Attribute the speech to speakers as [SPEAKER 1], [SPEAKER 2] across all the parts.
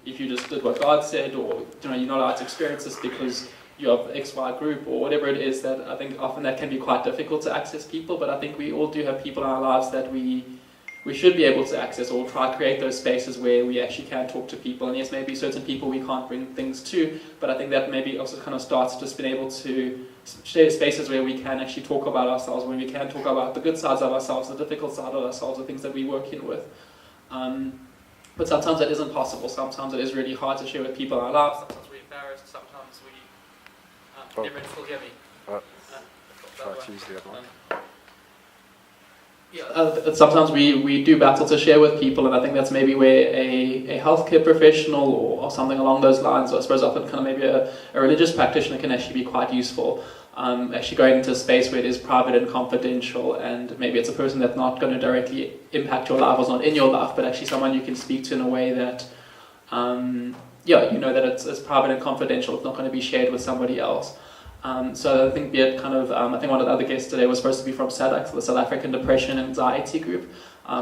[SPEAKER 1] if you just did what God said, or you're not allowed to experience this because you have XY group or whatever it is. That I think often that can be quite difficult to access people. But I think we all do have people in our lives that we should be able to access, or try to create those spaces where we actually can talk to people. And yes, maybe certain people we can't bring things to, but I think that maybe also kind of starts just being able to share spaces where we can actually talk about ourselves, where we can talk about the good sides of ourselves, the difficult side of ourselves, the things that we work in with. But sometimes that isn't possible. Sometimes it is really hard to share with people in our lives. Sometimes we're embarrassed. Sometimes we... Everyone still hear me? Sometimes we do battle to share with people, and I think that's maybe where a healthcare professional or something along those lines, or I suppose often kind of maybe a religious practitioner can actually be quite useful. Actually going into a space where it is private and confidential, and maybe it's a person that's not going to directly impact your life or is not in your life, but actually someone you can speak to in a way that, you know that it's private and confidential, it's not going to be shared with somebody else. So I think I think one of the other guests today was supposed to be from SADAG, the South African Depression and Anxiety Group.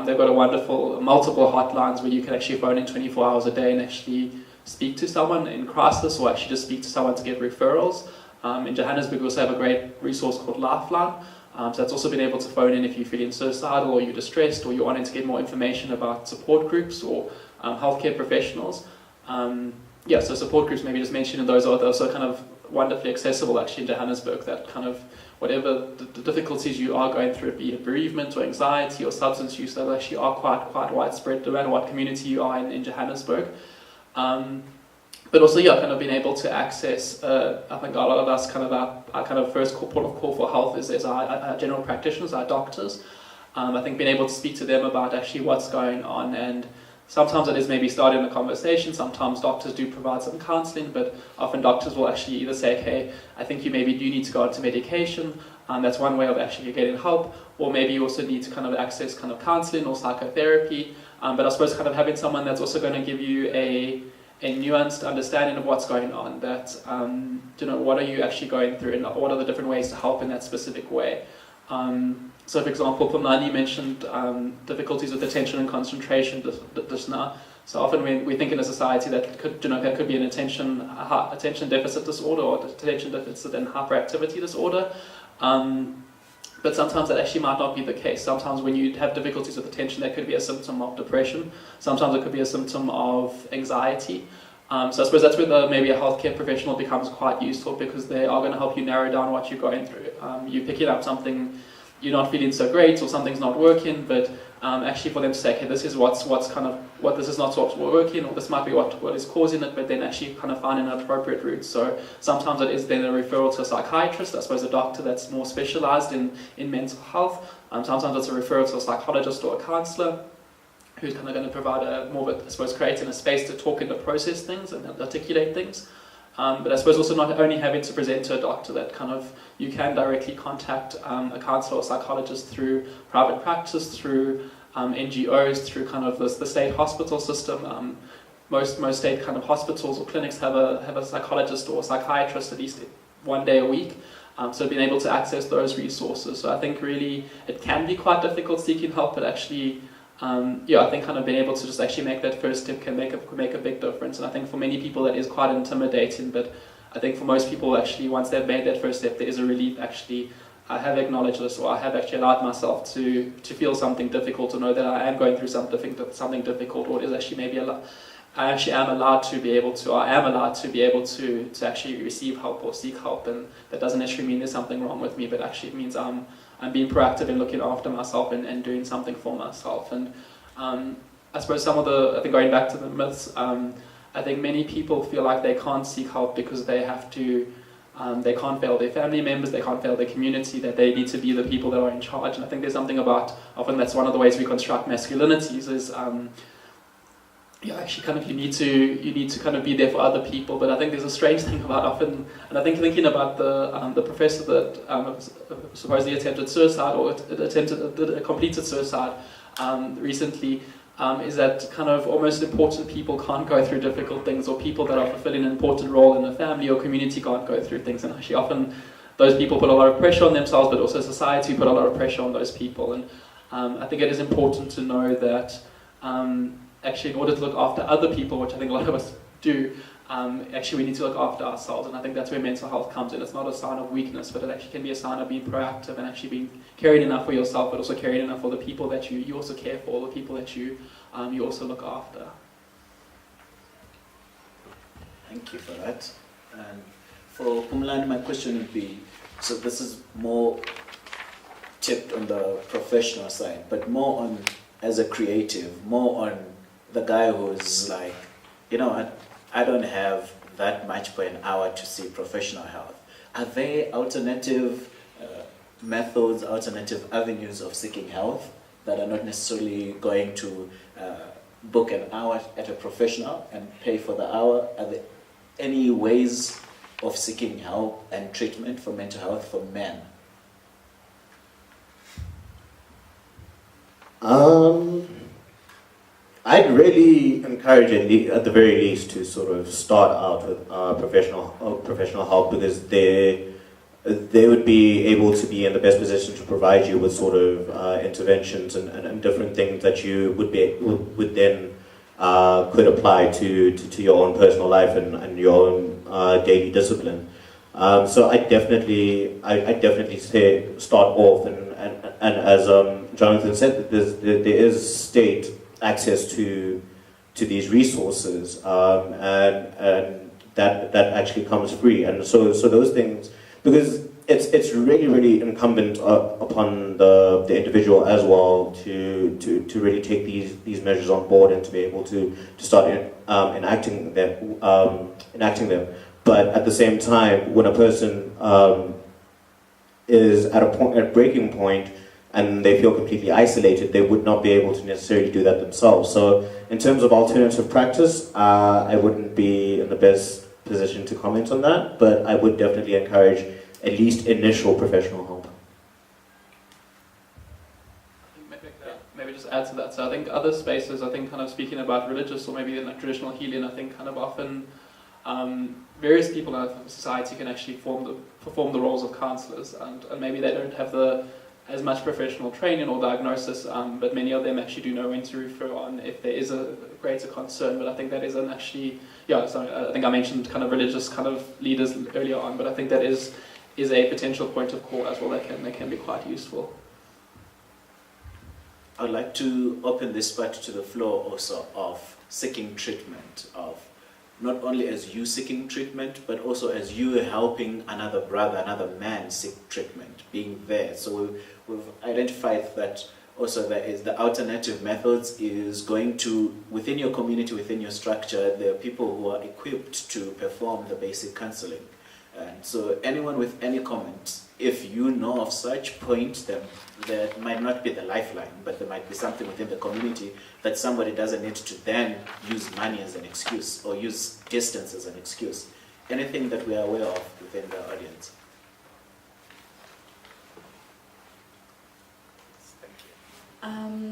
[SPEAKER 1] They've got a wonderful, multiple hotlines where you can actually phone in 24 hours a day and actually speak to someone in crisis, or actually just speak to someone to get referrals. In Johannesburg we also have a great resource called Lifeline. So that's also been able to phone in if you're feeling suicidal, or you're distressed, or you're wanting to get more information about support groups or healthcare professionals. So support groups, maybe just mentioning those are also kind of wonderfully accessible actually in Johannesburg, that kind of whatever the difficulties you are going through, be it bereavement or anxiety or substance use, that actually are quite widespread no matter what community you are in Johannesburg. But also, kind of being able to access, I think a lot of us our kind of first port of call for health is our general practitioners, our doctors. I think being able to speak to them about actually what's going on, and sometimes it is maybe starting a conversation, sometimes doctors do provide some counselling, but often doctors will actually either say, okay, I think you maybe do need to go onto medication, that's one way of actually getting help, or maybe you also need to kind of access kind of counselling or psychotherapy, but I suppose kind of having someone that's also going to give you a nuanced understanding of what's going on, that, what are you actually going through, and what are the different ways to help in that specific way. So for example, Pumlani mentioned difficulties with attention and concentration just now. So often we think in a society that could be an attention deficit disorder, or attention deficit and hyperactivity disorder. But sometimes that actually might not be the case. Sometimes when you have difficulties with attention, that could be a symptom of depression. Sometimes it could be a symptom of anxiety. So I suppose that's where maybe a healthcare professional becomes quite useful, because they are going to help you narrow down what you're going through. You're picking up something, you're not feeling so great, or something's not working, but actually for them to say, okay, this is this is not what's working, or this might be what is causing it, but then actually kind of finding an appropriate route. So sometimes it is then a referral to a psychiatrist, I suppose a doctor that's more specialized in mental health. Sometimes it's a referral to a psychologist or a counselor, who's kind of going to provide creating a space to talk and to process things and articulate things. But I suppose also not only having to present to a doctor, that kind of you can directly contact a counsellor or psychologist through private practice, through NGOs, through kind of the state hospital system. Most state kind of hospitals or clinics have a psychologist or a psychiatrist at least one day a week. So being able to access those resources. So I think really it can be quite difficult seeking help, but actually I think kind of being able to just actually make that first step can make a big difference. And I think for many people that is quite intimidating, but I think for most people actually, once they've made that first step, there is a relief. Actually, I have acknowledged this, or I have actually allowed myself to feel something difficult, to know that I am going through something difficult, or it is actually maybe I actually am allowed to be able to actually receive help or seek help. And that doesn't necessarily mean there's something wrong with me, but actually it means I'm being proactive in looking after myself and doing something for myself. And I suppose I think going back to the myths, I think many people feel like they can't seek help because they have to, they can't fail their family members, they can't fail their community, that they need to be the people that are in charge. And I think there's something about, often that's one of the ways we construct masculinities is, actually kind of you need to kind of be there for other people. But I think there's a strange thing about often, and I think thinking about the professor that supposedly attempted suicide, or completed suicide recently, is that kind of almost important people can't go through difficult things, or people that are fulfilling an important role in the family or community can't go through things. And actually often those people put a lot of pressure on themselves, but also society put a lot of pressure on those people. And I think it is important to know that actually, in order to look after other people, which I think a lot of us do, actually we need to look after ourselves, and I think that's where mental health comes in. It's not a sign of weakness, but it actually can be a sign of being proactive and actually being caring enough for yourself, but also caring enough for the people that you also care for, the people that you also look after.
[SPEAKER 2] Thank you for that. And for Phumlani, my question would be, so this is more tipped on the professional side, but more on, as a creative, more on the guy who's like, you know what, I don't have that much per hour to see professional health. Are there alternative methods, alternative avenues of seeking health that are not necessarily going to book an hour at a professional and pay for the hour? Are there any ways of seeking help and treatment for mental health for men?
[SPEAKER 3] I'd really encourage at the very least to sort of start out with professional help, because they would be able to be in the best position to provide you with sort of interventions and different things that you would then could apply to your own personal life and your own daily discipline. So I definitely say start off, and as Jonathan said, there is state access to these resources, and that actually comes free, and so those things, because it's really incumbent upon the individual as well to really take these measures on board and to be able to start enacting them. But at the same time, when a person is at a breaking point and they feel completely isolated, they would not be able to necessarily do that themselves. So in terms of alternative practice, I wouldn't be in the best position to comment on that, but I would definitely encourage at least initial professional help.
[SPEAKER 1] Maybe just add to that. So I think other spaces, I think kind of speaking about religious or maybe like traditional healing, I think kind of often various people in our society can actually perform the roles of counselors, and maybe they don't have as much professional training or diagnosis, but many of them actually do know when to refer on if there is a greater concern. But I think that isn't actually, I think I mentioned kind of religious kind of leaders earlier on, but I think that is a potential point of call as well. They can be quite useful.
[SPEAKER 2] I'd like to open this part to the floor also of seeking treatment, of not only as you seeking treatment, but also as you helping another brother, another man seek treatment, being there. So we've identified that also there is the alternative methods is going to, within your community, within your structure, there are people who are equipped to perform the basic counseling. And so anyone with any comments, if you know of such points, then there might not be the lifeline, but there might be something within the community that somebody doesn't need to then use money as an excuse or use distance as an excuse. Anything that we are aware of within the audience? Thank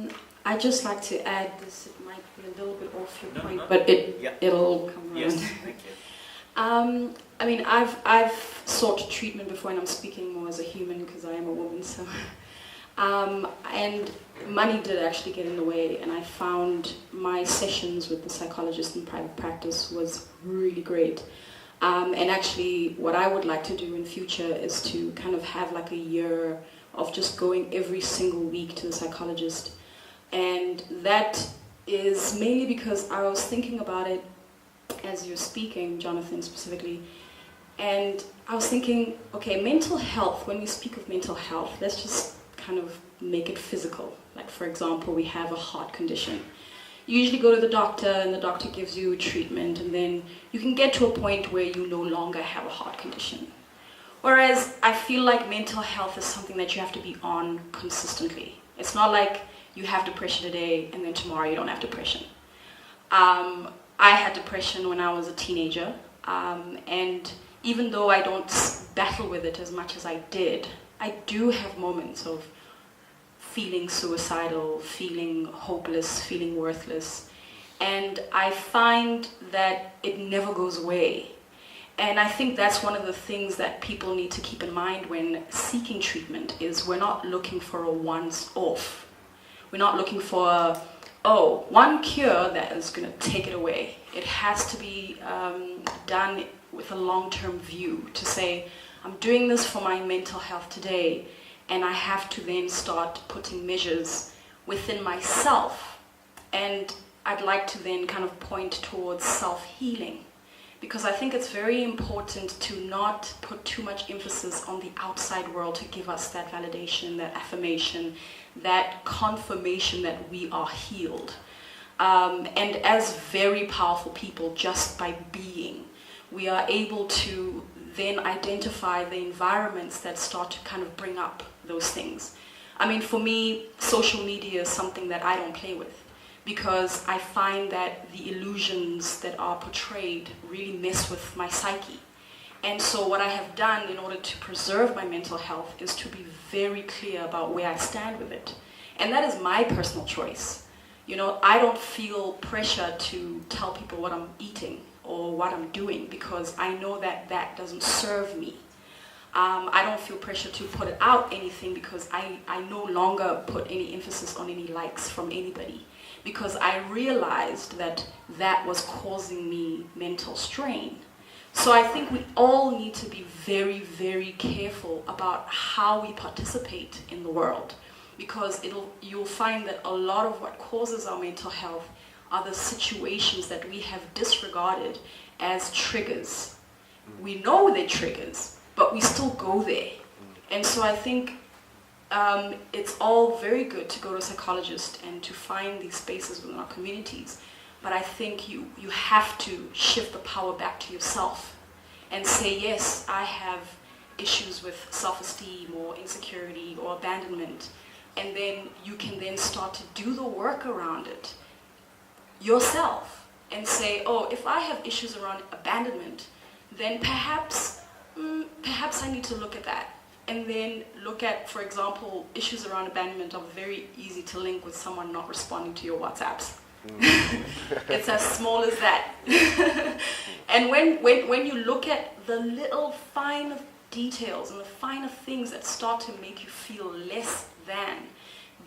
[SPEAKER 2] you.
[SPEAKER 4] I'd just like to add this. It might be a little bit off your point, but it'll come around.
[SPEAKER 2] Yes, thank you.
[SPEAKER 4] I mean, I've sought treatment before, and I'm speaking more as a human because I am a woman. So, and money did actually get in the way, and I found my sessions with the psychologist in private practice was really great. And actually, what I would like to do in future is to kind of have like a year of just going every single week to the psychologist, and that is mainly because I was thinking about it as you're speaking, Jonathan, specifically. And I was thinking, okay, mental health, when we speak of mental health, let's just kind of make it physical. Like, for example, we have a heart condition. You usually go to the doctor, and the doctor gives you treatment, and then you can get to a point where you no longer have a heart condition. Whereas I feel like mental health is something that you have to be on consistently. It's not like you have depression today, and then tomorrow you don't have depression. I had depression when I was a teenager, and even though I don't battle with it as much as I did, I do have moments of feeling suicidal, feeling hopeless, feeling worthless, and I find that it never goes away. And I think that's one of the things that people need to keep in mind when seeking treatment is we're not looking for a once-off. We're not looking for oh, one cure that is going to take it away. It has to be done with a long-term view to say, I'm doing this for my mental health today, and I have to then start putting measures within myself. And I'd like to then kind of point towards self-healing, because I think it's very important to not put too much emphasis on the outside world to give us that validation, that affirmation, that confirmation that we are healed. And as very powerful people, just by being, we are able to then identify the environments that start to kind of bring up those things. I mean, for me, social media is something that I don't play with, because I find that the illusions that are portrayed really mess with my psyche. And so what I have done in order to preserve my mental health is to be very clear about where I stand with it. And that is my personal choice. You know, I don't feel pressure to tell people what I'm eating or what I'm doing, because I know that that doesn't serve me. I don't feel pressure to put out anything, because I no longer put any emphasis on any likes from anybody, because I realized that that was causing me mental strain. So I think we all need to be very, very careful about how we participate in the world, because you'll find that a lot of what causes our mental health are the situations that we have disregarded as triggers. We know they're triggers, but we still go there. And so I think it's all very good to go to a psychologist and to find these spaces within our communities. But I think you have to shift the power back to yourself and say, yes, I have issues with self-esteem or insecurity or abandonment. And then you can then start to do the work around it yourself and say, oh, if I have issues around abandonment, then perhaps I need to look at that. And then look at, for example, issues around abandonment are very easy to link with someone not responding to your WhatsApps. It's as small as that. And when you look at the little fine details and the finer things that start to make you feel less than,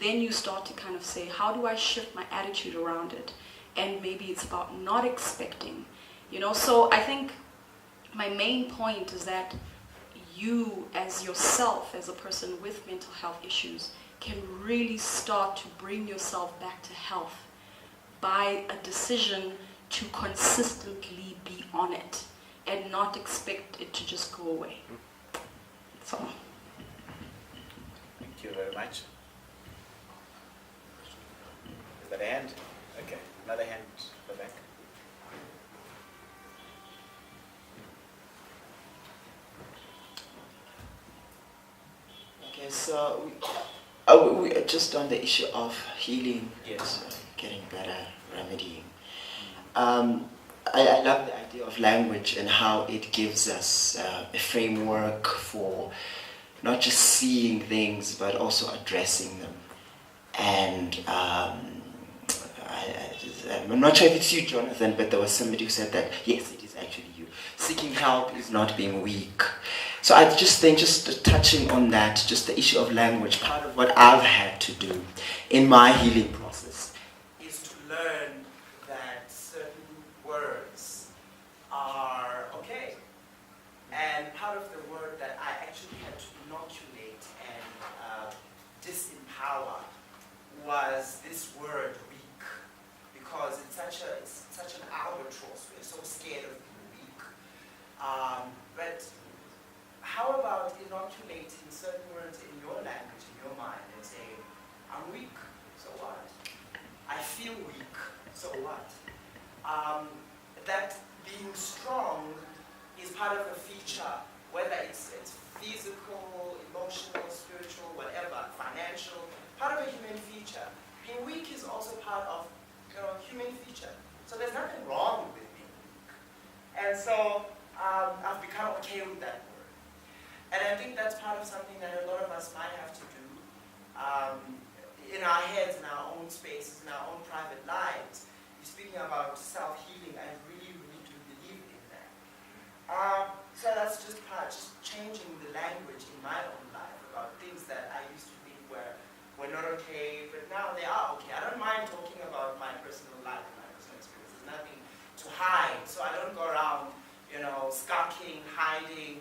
[SPEAKER 4] then you start to kind of say, how do I shift my attitude around it? And maybe it's about not expecting, you know. So I think my main point is that you as yourself, as a person with mental health issues, can really start to bring yourself back to health by a decision to consistently be on it and not expect it to just go away. That's all.
[SPEAKER 2] Thank you very much. Is that a hand? Okay, another hand at the back.
[SPEAKER 5] Okay, so we are just on the issue of healing,
[SPEAKER 2] Yes.
[SPEAKER 5] Getting better, remedying. I love the idea of language and how it gives us a framework for not just seeing things but also addressing them. And I'm not sure if it's you, Jonathan, but there was somebody who said that, yes, it is actually you. Seeking help is not being weak. So I just think, just touching on that, just the issue of language, part of what I've had to do in my healing process is to learn that certain words are okay. And part of the word that I actually had to inoculate and disempower was this word weak, because it's such an albatross. We're so scared of being weak. But how about inoculating certain words in your language, in your mind, and saying, I'm weak, so what? I feel weak, so what? That being strong is part of a feature, whether it's physical, emotional, spiritual, whatever, financial, part of a human feature. Being weak is also part of human feature. So there's nothing wrong with being weak. And so I've become okay with that word. And I think that's part of something that a lot of us might have to do in our heads, in our own spaces, in our own private lives. You're speaking about self-healing. I really, really do believe in that. So that's just changing the language in my own life about things that I used to think were not okay, but now they are okay. I don't mind talking about to hide, so I don't go around, skulking, hiding.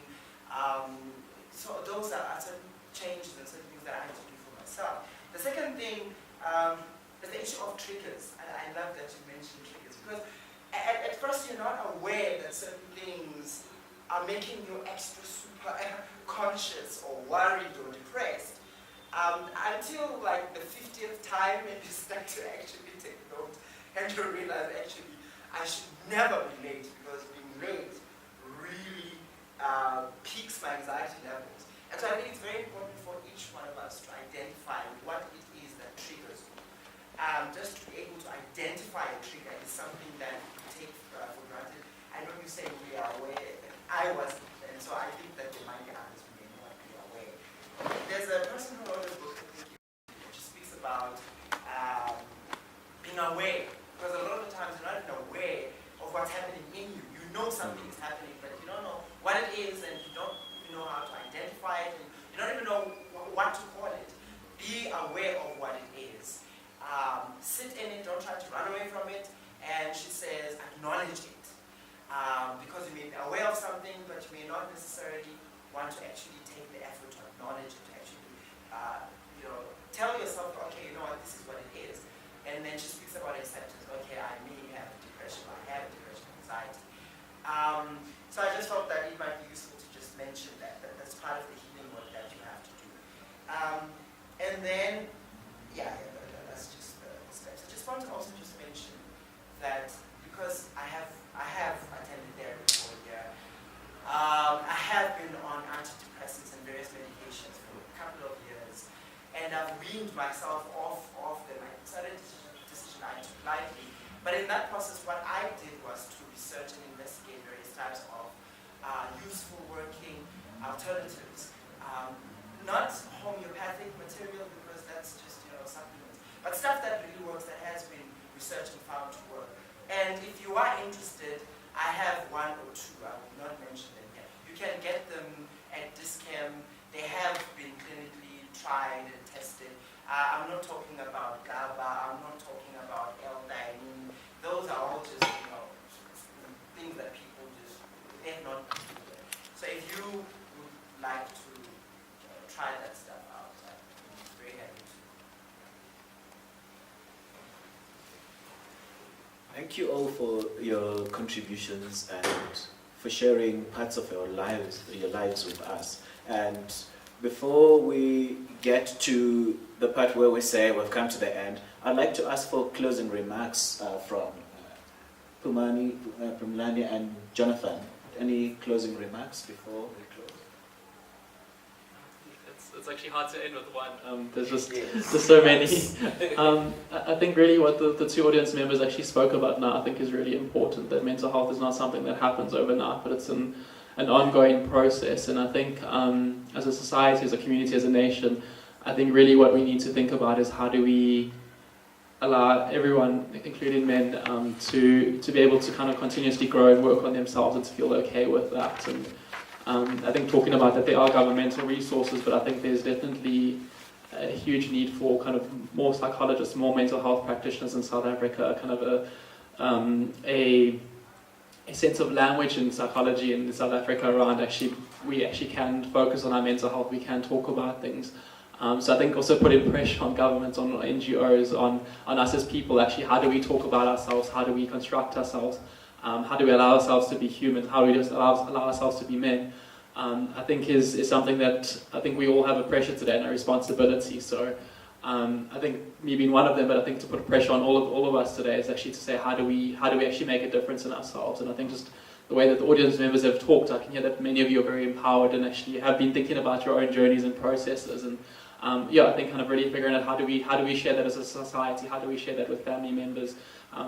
[SPEAKER 5] So those are certain changes and certain things that I had to do for myself. The second thing is the issue of triggers. I love that you mentioned triggers, because at first you're not aware that certain things are making you extra super conscious or worried or depressed. Until like the 50th time and you start to actually take note and you realize actually I should never be late, because being late really peaks my anxiety levels. And so I think it's very important for each one of us to identify what it is that triggers you. Just to be able to identify a trigger is something that we take for granted. I know you say we are aware, I wasn't, and so I think that there might be others who may not be aware. There's a person who wrote a book, I think, which speaks about being aware, because a lot of the times you're not even aware of what's happening in you. You know something is happening, but you don't know what it is, and you don't even know how to identify it, and you don't even know what to call it. Be aware of what it is. Sit in it, don't try to run away from it, and she says, acknowledge it. Because you may be aware of something, but you may not necessarily want to actually take the effort to acknowledge it, to actually, tell yourself, okay, you know what, this is what it is. And then she speaks about acceptance. Okay, I may have depression, I have depression, anxiety. So I just thought that it might be useful to just mention that that's part of the healing work that you have to do. And then, that's just the steps. I just want to also just mention that because I have attended therapy for a year, I have been on antidepressants and various medications for a couple of years, and I've weaned myself off them. I decided decision I took lightly, but in that process, what I did was to research and investigate various types of useful working alternatives, not homeopathic material, because that's just supplements, but stuff that really works, that has been researched and found to work. And if you are interested, I have one or two. I will not mention them here. You can get them at Dischem. They have been clinically tried and tested. I'm not talking about GABA. I'm not talking about L-theanine. Those are all just things that people just they're not considered. So if you would like to try that stuff out, I'm very happy to.
[SPEAKER 2] Thank you all for your contributions and for sharing parts of your lives with us. And before we get to the part where we say we've come to the end, I'd like to ask for closing remarks from Phumlani and Jonathan. Any closing remarks before we close?
[SPEAKER 1] It's actually hard to end with one. There's just so many. I think really what the two audience members actually spoke about now, I think is really important, that mental health is not something that happens overnight, but it's an ongoing process. And I think as a society, as a community, as a nation, I think really what we need to think about is how do we allow everyone, including men, to be able to kind of continuously grow and work on themselves and to feel okay with that. And I think talking about that there are governmental resources, but I think there's definitely a huge need for kind of more psychologists, more mental health practitioners in South Africa, kind of a sense of language and psychology in South Africa around we actually can focus on our mental health, we can talk about things. So I think also putting pressure on governments, on NGOs, on us as people, actually how do we talk about ourselves, how do we construct ourselves, how do we allow ourselves to be human, how do we just allow ourselves to be men, I think is something that I think we all have a pressure today and a responsibility. So I think me being one of them, but I think to put pressure on all of us today is actually to say how do we actually make a difference in ourselves. And I think just the way that the audience members have talked, I can hear that many of you are very empowered and actually have been thinking about your own journeys and processes. And I think kind of really figuring out how do we share that as a society, how do we share that with family members,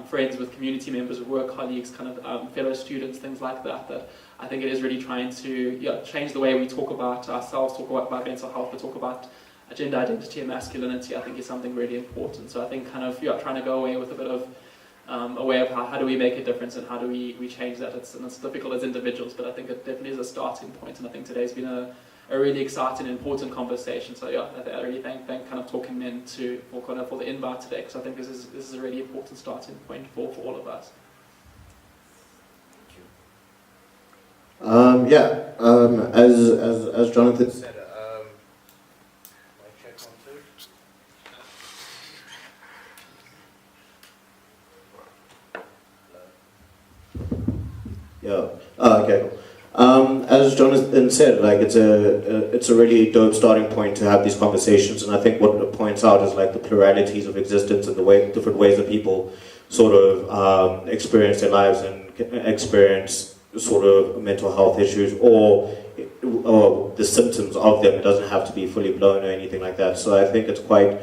[SPEAKER 1] friends, with community members, with work colleagues, kind of fellow students, things like that. That I think it is really trying to change the way we talk about ourselves, talk about mental health, but talk about gender identity and masculinity. I think is something really important. So I think kind of trying to go away with a bit of a way of how do we make a difference and how do we change that. It's difficult as individuals, but I think it definitely is a starting point. And I think today's been a really exciting and important conversation. So I really thank kind of Talking Men for the invite today, because I think this is a really important starting point for all of us.
[SPEAKER 3] As Jonathan said, okay. As Jonathan said, like it's a really dope starting point to have these conversations, and I think what it points out is like the pluralities of existence and the different ways that people sort of experience their lives and experience sort of mental health issues or the symptoms of them. It doesn't have to be fully blown or anything like that. So I think it's quite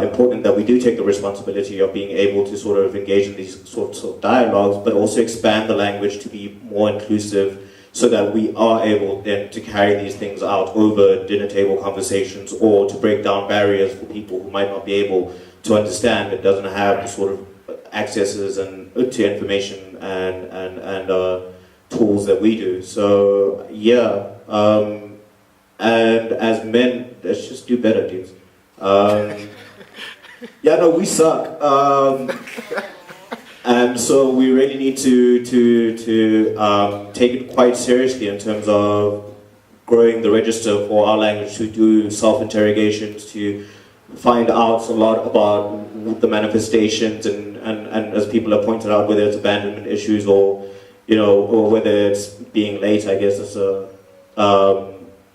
[SPEAKER 3] important that we do take the responsibility of being able to sort of engage in these sorts of dialogues, but also expand the language to be more inclusive, so that we are able then to carry these things out over dinner table conversations, or to break down barriers for people who might not be able to understand, that doesn't have the sort of accesses and to information and tools that we do. So yeah, and as men, let's just do better, dudes. Yeah, no, we suck. And so we really need to take it quite seriously in terms of growing the register for our language, to do self-interrogations, to find out a lot about the manifestations and as people have pointed out, whether it's abandonment issues or, you know, or whether it's being late, I guess it's a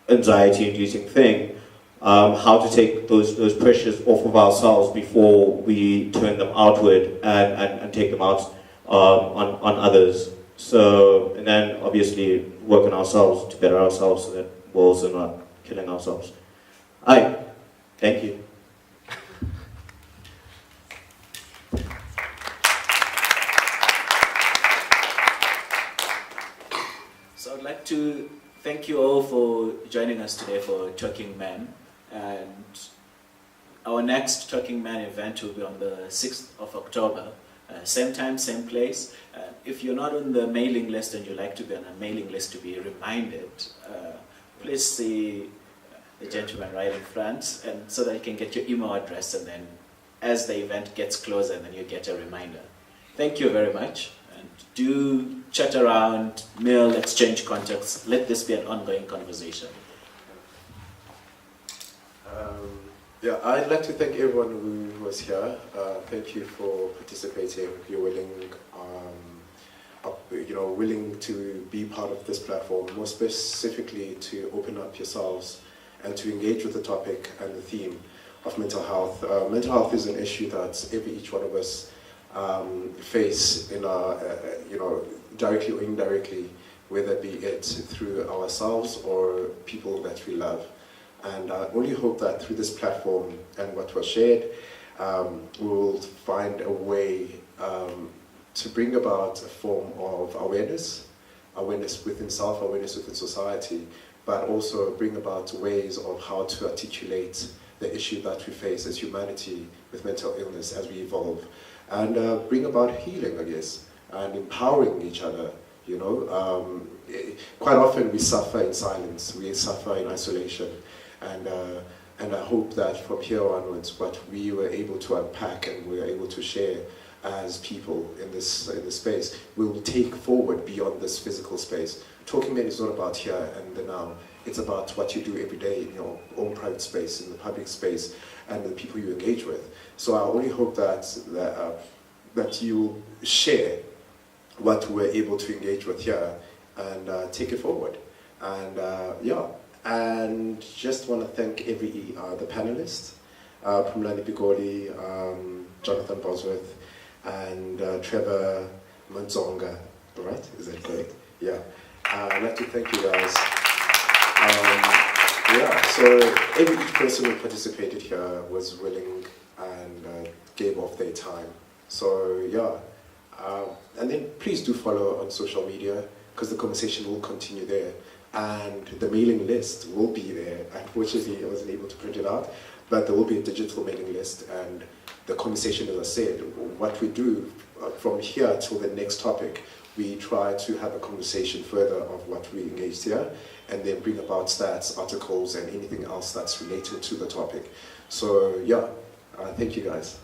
[SPEAKER 3] anxiety-inducing thing. How to take those pressures off of ourselves before we turn them outward and take them out on others. So, and then obviously work on ourselves to better ourselves so that we're also not killing ourselves. Aye, thank you.
[SPEAKER 2] So I'd like to thank you all for joining us today for Talking Men. And our next Talking Man event will be on the 6th of October, same time, same place. If you're not on the mailing list and you'd like to be on a mailing list to be reminded, please see the gentleman right in front, and so that you can get your email address, and then as the event gets closer, then you get a reminder. Thank you very much, and do chat around, mail, exchange contacts. Let this be an ongoing conversation.
[SPEAKER 6] Yeah, I'd like to thank everyone who was here. Thank you for participating. You're willing to be part of this platform, more specifically to open up yourselves and to engage with the topic and the theme of mental health. Mental health is an issue that each one of us face in our, directly or indirectly, whether it be through ourselves or people that we love. And I only hope that through this platform and what was shared, we will find a way to bring about a form of awareness within self, awareness within society, but also bring about ways of how to articulate the issue that we face as humanity with mental illness as we evolve, and bring about healing, I guess, and empowering each other. Quite often we suffer in silence, we suffer in isolation. And I hope that from here onwards, what we were able to unpack and we were able to share as people in this space, we will take forward beyond this physical space. Talking Men is not about here and the now. It's about what you do every day in your own private space, in the public space, and the people you engage with. So I only hope that you share what we're able to engage with here and take it forward. And and just want to thank the panelists, Phumlani Bigoli, Jonathan Bosworth, and Trevor Manzonga, right? Is that correct? Yeah. I'd like to thank you guys. So each person who participated here was willing and gave off their time. So and then please do follow on social media, because the conversation will continue there. And the mailing list will be there. Unfortunately, I wasn't able to print it out, but there will be a digital mailing list, and the conversation, as I said, what we do from here till the next topic, we try to have a conversation further of what we engaged here, and then bring about stats, articles, and anything else that's related to the topic. So thank you guys.